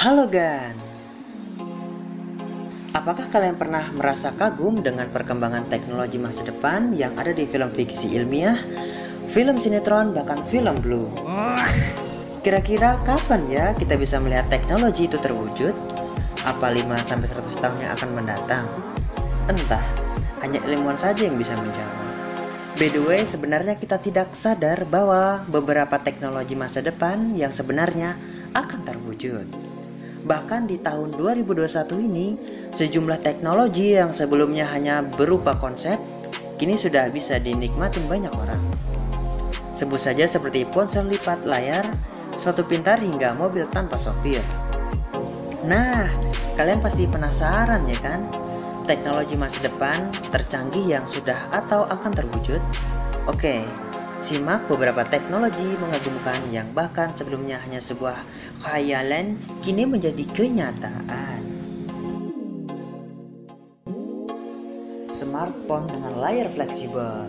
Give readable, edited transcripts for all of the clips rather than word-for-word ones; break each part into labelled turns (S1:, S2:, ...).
S1: Halo Gan, apakah kalian pernah merasa kagum dengan perkembangan teknologi masa depan yang ada di film fiksi ilmiah, film sinetron, bahkan film blue? Kira-kira kapan ya kita bisa melihat teknologi itu terwujud? Apa 5-100 tahun yang akan mendatang? Entah, hanya ilmuwan saja yang bisa menjawab. By the way, sebenarnya kita tidak sadar bahwa beberapa teknologi masa depan yang sebenarnya akan terwujud. Bahkan di tahun 2021 ini, sejumlah teknologi yang sebelumnya hanya berupa konsep, kini sudah bisa dinikmati banyak orang. Sebut saja seperti ponsel lipat layar, sepatu pintar hingga mobil tanpa sopir. Nah, kalian pasti penasaran ya kan? Teknologi masa depan tercanggih yang sudah atau akan terwujud? Oke, simak beberapa teknologi mengagumkan yang bahkan sebelumnya hanya sebuah khayalan kini menjadi kenyataan. Smartphone dengan layar fleksibel.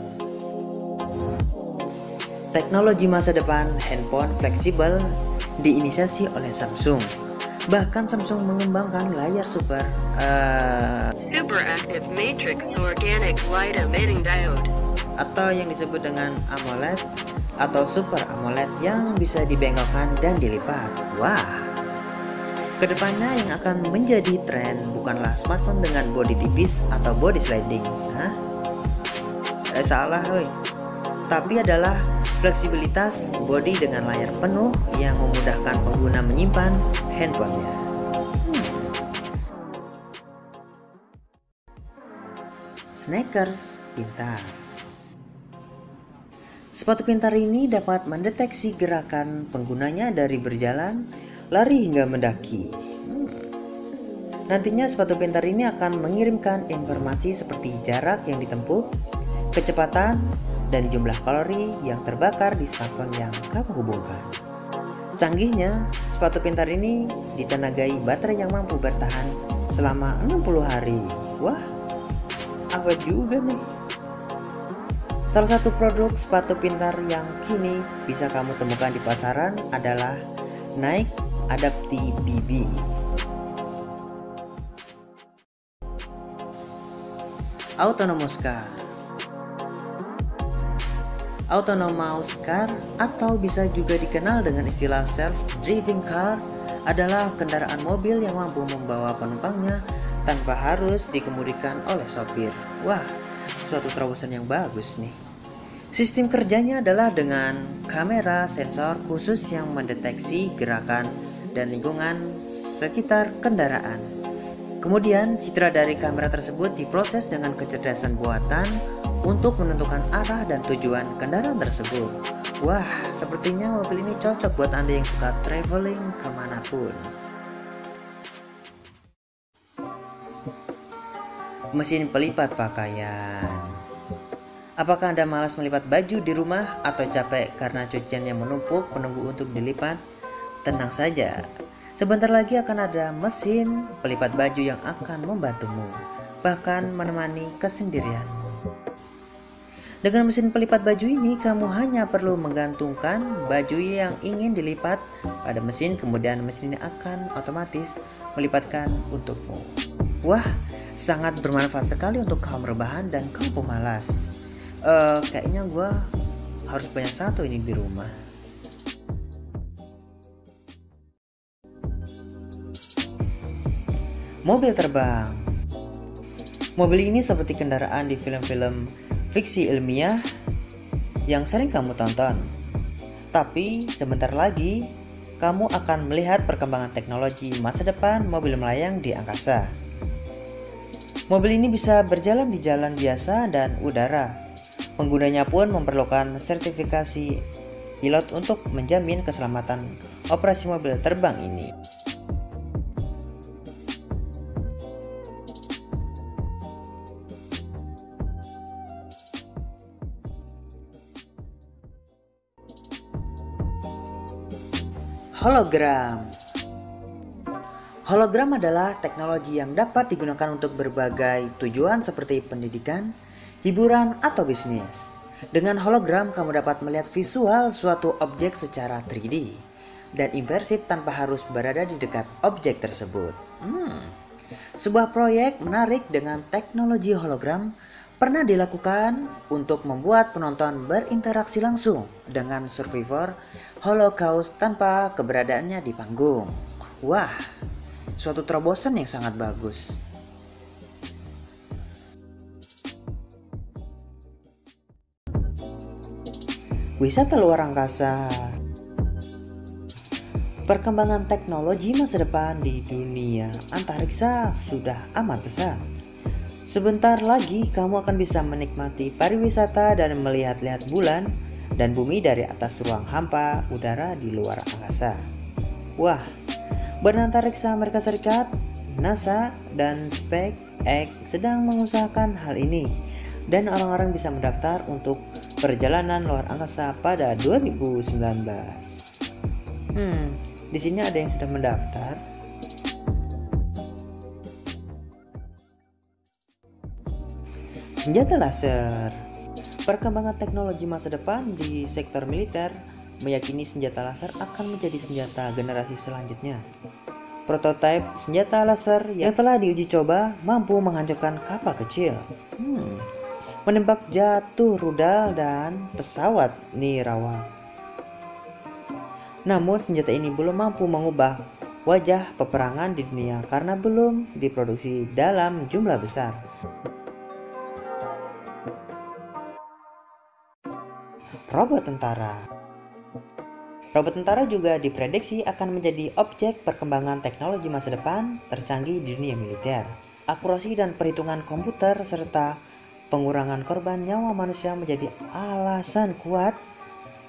S1: Teknologi masa depan handphone fleksibel diinisiasi oleh Samsung. Bahkan Samsung mengembangkan layar super
S2: Superactive Matrix Organic Light Emitting Diode
S1: atau yang disebut dengan AMOLED atau Super AMOLED yang bisa dibengkokkan dan dilipat. Wah, kedepannya yang akan menjadi tren bukanlah smartphone dengan bodi tipis atau body sliding. Salah woi. Tapi adalah fleksibilitas bodi dengan layar penuh yang memudahkan pengguna menyimpan handphonenya. Sneakers pintar. Sepatu pintar ini dapat mendeteksi gerakan penggunanya dari berjalan, lari hingga mendaki. Nantinya sepatu pintar ini akan mengirimkan informasi seperti jarak yang ditempuh, kecepatan, dan jumlah kalori yang terbakar di smartphone yang kamu hubungkan. Canggihnya, sepatu pintar ini ditenagai baterai yang mampu bertahan selama 60 hari. Wah, awet juga nih. Salah satu produk sepatu pintar yang kini bisa kamu temukan di pasaran adalah Nike Adaptive BB. Autonomous car. Autonomous car atau bisa juga dikenal dengan istilah self-driving car adalah kendaraan mobil yang mampu membawa penumpangnya tanpa harus dikemudikan oleh sopir. Wah, suatu terobosan yang bagus nih. Sistem kerjanya adalah dengan kamera sensor khusus yang mendeteksi gerakan dan lingkungan sekitar kendaraan. Kemudian citra dari kamera tersebut diproses dengan kecerdasan buatan untuk menentukan arah dan tujuan kendaraan tersebut. Wah, sepertinya mobil ini cocok buat Anda yang suka traveling kemanapun. Mesin pelipat pakaian. Apakah Anda malas melipat baju di rumah atau capek karena cuciannya menumpuk menunggu untuk dilipat? Tenang saja, sebentar lagi akan ada mesin pelipat baju yang akan membantumu, bahkan menemani kesendirianmu. Dengan mesin pelipat baju ini, kamu hanya perlu menggantungkan baju yang ingin dilipat pada mesin, kemudian mesin ini akan otomatis melipatkan untukmu. Wah, sangat bermanfaat sekali untuk kaum rebahan dan kaum pemalas. Kayaknya gue harus punya satu ini di rumah. Mobil terbang. Mobil ini seperti kendaraan di film-film fiksi ilmiah yang sering kamu tonton. Tapi sebentar lagi kamu akan melihat perkembangan teknologi masa depan mobil melayang di angkasa. Mobil ini bisa berjalan di jalan biasa dan udara. Penggunanya pun memerlukan sertifikasi pilot untuk menjamin keselamatan operasi mobil terbang ini. Hologram. Hologram adalah teknologi yang dapat digunakan untuk berbagai tujuan seperti pendidikan, hiburan, atau bisnis. Dengan hologram, kamu dapat melihat visual suatu objek secara 3D. dan imersif tanpa harus berada di dekat objek tersebut. Sebuah proyek menarik dengan teknologi hologram pernah dilakukan untuk membuat penonton berinteraksi langsung dengan survivor Holocaust tanpa keberadaannya di panggung. Wah, suatu terobosan yang sangat bagus. Wisata luar angkasa. Perkembangan teknologi masa depan di dunia antariksa sudah amat pesat. Sebentar lagi kamu akan bisa menikmati pariwisata dan melihat-lihat bulan dan bumi dari atas ruang hampa udara di luar angkasa. Wah, Badan Antariksa Amerika Serikat, NASA, dan SpaceX sedang mengusahakan hal ini, dan orang-orang bisa mendaftar untuk perjalanan luar angkasa pada 2019. Di sini ada yang sudah mendaftar. Senjata laser. Perkembangan teknologi masa depan di sektor militer meyakini senjata laser akan menjadi senjata generasi selanjutnya. Prototipe senjata laser yang telah diuji coba mampu menghancurkan kapal kecil, menembak jatuh rudal dan pesawat nirawak. Namun senjata ini belum mampu mengubah wajah peperangan di dunia karena belum diproduksi dalam jumlah besar. Robot tentara. Robot tentara juga diprediksi akan menjadi objek perkembangan teknologi masa depan tercanggih di dunia militer. Akurasi dan perhitungan komputer serta pengurangan korban nyawa manusia menjadi alasan kuat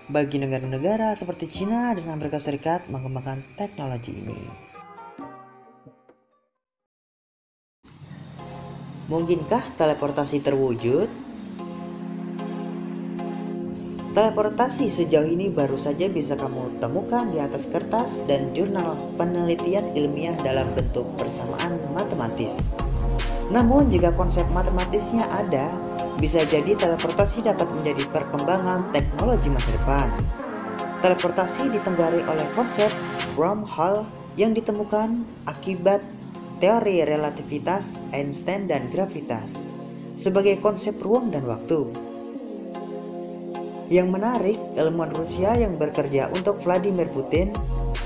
S1: bagi negara-negara seperti China dan Amerika Serikat mengembangkan teknologi ini. Mungkinkah teleportasi terwujud? Teleportasi sejauh ini baru saja bisa kamu temukan di atas kertas dan jurnal penelitian ilmiah dalam bentuk persamaan matematis. Namun jika konsep matematisnya ada, bisa jadi teleportasi dapat menjadi perkembangan teknologi masa depan. Teleportasi ditenggarai oleh konsep wormhole yang ditemukan akibat teori relativitas Einstein dan gravitas sebagai konsep ruang dan waktu. Yang menarik, ilmuwan Rusia yang bekerja untuk Vladimir Putin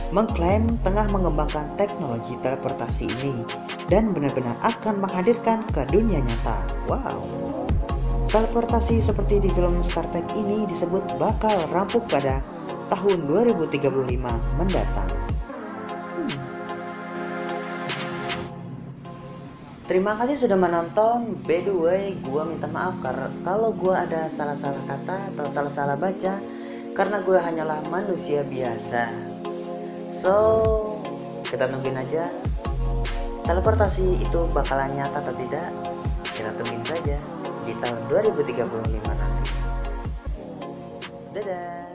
S1: mengklaim tengah mengembangkan teknologi teleportasi ini dan benar-benar akan menghadirkan ke dunia nyata. Wow. Teleportasi seperti di film Star Trek ini disebut bakal rampung pada tahun 2035 mendatang. Terima kasih sudah menonton. By the way, gua minta maaf kalau gua ada salah-salah kata atau salah-salah baca, karena gua hanyalah manusia biasa. So, kita tungguin aja teleportasi itu bakalan nyata atau tidak. Kita tungguin saja di tahun 2035 nanti. Dadah.